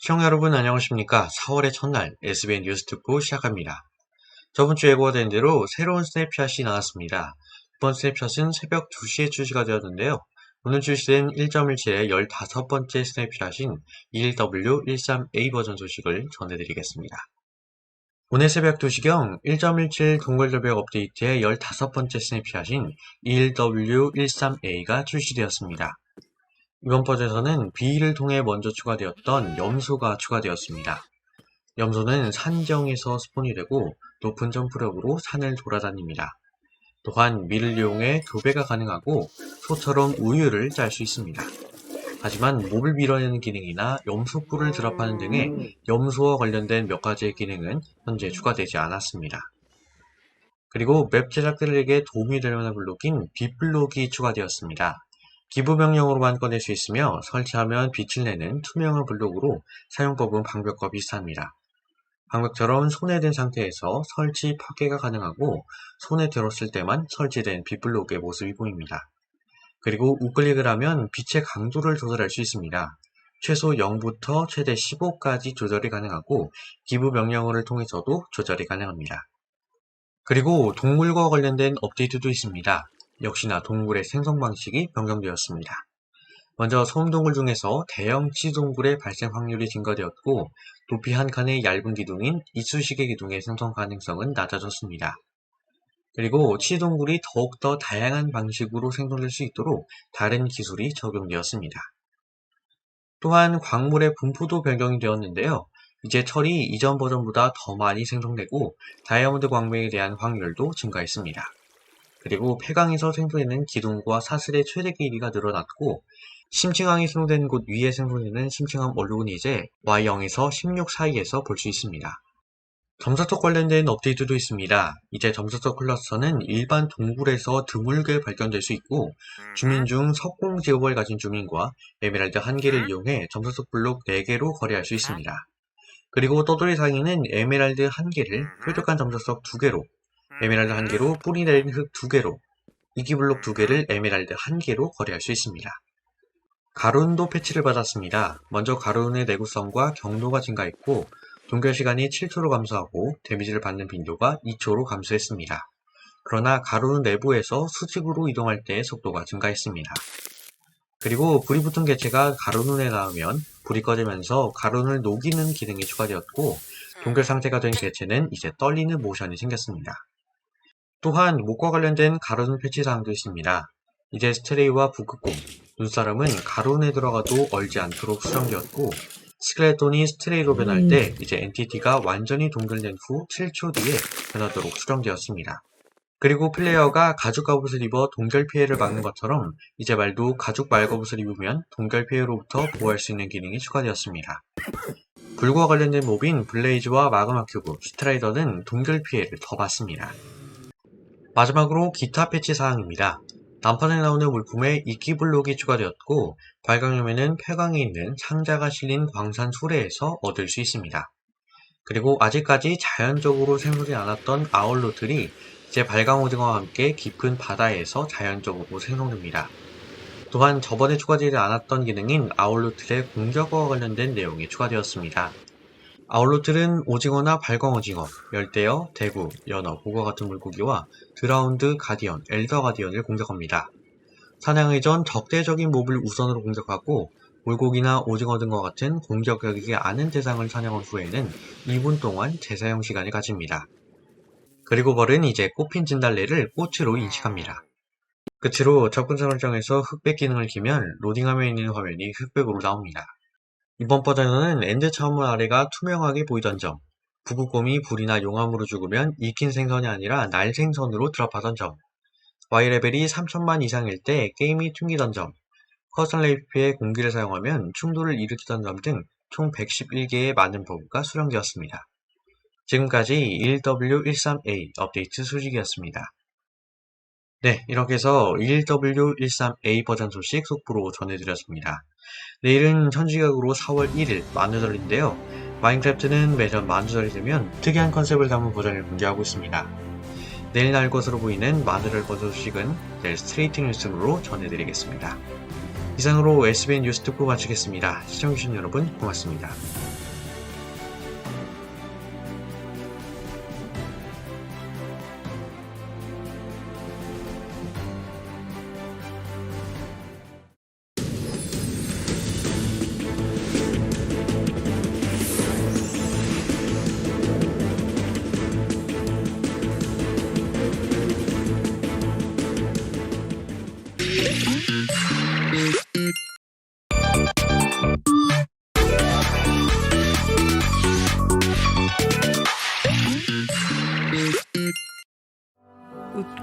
시청자 여러분 안녕하십니까. 4월의 첫날 SBN 뉴스 듣고 시작합니다. 저번주 예고가 된 대로 새로운 스냅샷이 나왔습니다. 이번 스냅샷은 새벽 2시에 출시가 되었는데요. 오늘 출시된 1.17의 15번째 스냅샷인 21W13A 버전 소식을 전해드리겠습니다. 오늘 새벽 2시경 1.17 동글저벽 업데이트의 15번째 스냅샷인 21W13A가 출시되었습니다. 이번 버전에서는 B를 통해 먼저 추가되었던 염소가 추가되었습니다. 염소는 산정에서 스폰이 되고 높은 점프력으로 산을 돌아다닙니다. 또한 밀을 이용해 교배가 가능하고 소처럼 우유를 짤 수 있습니다. 하지만 몹을 밀어내는 기능이나 염소뿔을 드랍하는 등의 염소와 관련된 몇 가지의 기능은 현재 추가되지 않았습니다. 그리고 맵 제작자들에게 도움이 될 만한 블록인 빛블록이 추가되었습니다. 기부 명령으로만 꺼낼 수 있으며 설치하면 빛을 내는 투명한 블록으로 사용법은 방벽과 비슷합니다. 방벽처럼 손에 든 상태에서 설치 파괴가 가능하고 손에 들었을 때만 설치된 빛블록의 모습이 보입니다. 그리고 우클릭을 하면 빛의 강도를 조절할 수 있습니다. 최소 0부터 최대 15까지 조절이 가능하고 기부 명령어를 통해서도 조절이 가능합니다. 그리고 동물과 관련된 업데이트도 있습니다. 역시나 동물의 생성 방식이 변경되었습니다. 먼저 소음동굴 중에서 대형 치동굴의 발생 확률이 증가되었고 높이 한 칸의 얇은 기둥인 이쑤시개 기둥의 생성 가능성은 낮아졌습니다. 그리고 치동굴이 더욱더 다양한 방식으로 생성될 수 있도록 다른 기술이 적용되었습니다. 또한 광물의 분포도 변경이 되었는데요. 이제 철이 이전 버전보다 더 많이 생성되고 다이아몬드 광맥에 대한 확률도 증가했습니다. 그리고 폐광에서 생성되는 기둥과 사슬의 최대 길이가 늘어났고 심층항이 생성된 곳 위에 생성되는 심층항 얼룩은 이제 Y0에서 16 사이에서 볼 수 있습니다. 점사석 관련된 업데이트도 있습니다. 이제 점사석 클러스터는 일반 동굴에서 드물게 발견될 수 있고 주민 중 석공 직업을 가진 주민과 에메랄드 1개를 이용해 점사석 블록 4개로 거래할 수 있습니다. 그리고 떠돌이 상인은 에메랄드 1개를 뾰족한 점사석 2개로 에메랄드 1개로 뿌리 내린 흙 2개로 이기블록 2개를 에메랄드 1개로 거래할 수 있습니다. 가룬도 패치를 받았습니다. 먼저 가룬의 내구성과 경로가 증가했고 동결 시간이 7초로 감소하고 데미지를 받는 빈도가 2초로 감소했습니다. 그러나 가룬 내부에서 수직으로 이동할 때의 속도가 증가했습니다. 그리고 불이 붙은 개체가 가룬에 닿으면 불이 꺼지면서 가룬을 녹이는 기능이 추가되었고 동결 상태가 된 개체는 이제 떨리는 모션이 생겼습니다. 또한 목과 관련된 가룬 패치 사항도 있습니다. 이제 스트레이와 북극곰, 눈사람은 가룬에 들어가도 얼지 않도록 수정되었고 스켈레톤이 스트레이로 변할 때 이제 엔티티가 완전히 동결된 후 7초 뒤에 변하도록 수정되었습니다. 그리고 플레이어가 가죽 갑옷을 입어 동결 피해를 막는 것처럼 이제 말도 가죽 말갑옷을 입으면 동결 피해로부터 보호할 수 있는 기능이 추가되었습니다. 불과 관련된 몹인 블레이즈와 마그마 큐브, 스트라이더는 동결 피해를 더 받습니다. 마지막으로 기타 패치 사항입니다. 난판에 나오는 물품에 이끼블록이 추가되었고 발광염에는 폐광에 있는 상자가 실린 광산 수레에서 얻을 수 있습니다. 그리고 아직까지 자연적으로 생성되지 않았던 아울로틀이 이제 발광 오징어와 함께 깊은 바다에서 자연적으로 생성됩니다. 또한 저번에 추가되지 않았던 기능인 아울로틀의 공격과 관련된 내용이 추가되었습니다. 아울로틀은 오징어나 발광 오징어, 열대어, 대구, 연어, 보거 같은 물고기와 드라운드 가디언, 엘더 가디언을 공격합니다. 사냥의 전 적대적인 몹을 우선으로 공격하고 물고기나 오징어 등과 같은 공격력이 않은 대상을 사냥한 후에는 2분 동안 재사용 시간을 가집니다. 그리고 벌은 이제 꽃핀 진달래를 꽃으로 인식합니다. 끝으로 접근 설정에서 흑백 기능을 키면 로딩화면에 있는 화면이 흑백으로 나옵니다. 이번 버전에는 엔드 차원문 아래가 투명하게 보이던 점, 북극곰이 불이나 용암으로 죽으면 익힌 생선이 아니라 날 생선으로 드랍하던 점, Y레벨이 3000만 이상일 때 게임이 튕기던 점, 커스텀 레이피의 공기를 사용하면 충돌을 일으키던 점 등 총 111개의 많은 버그가 수정되었습니다. 지금까지 21W13A 업데이트 소식이었습니다. 네, 이렇게 해서 21W13A 버전 소식 속보로 전해드렸습니다. 내일은 현지각으로 4월 1일 만우절인데요. 마인크래프트는 매년 만우절이 되면 특이한 컨셉을 담은 버전을 공개하고 있습니다. 내일 날 것으로 보이는 만우절 버전 소식은 내일 스트레이트 뉴스로 전해드리겠습니다. 이상으로 SBN 뉴스 특보 마치겠습니다. 시청해주신 여러분 고맙습니다.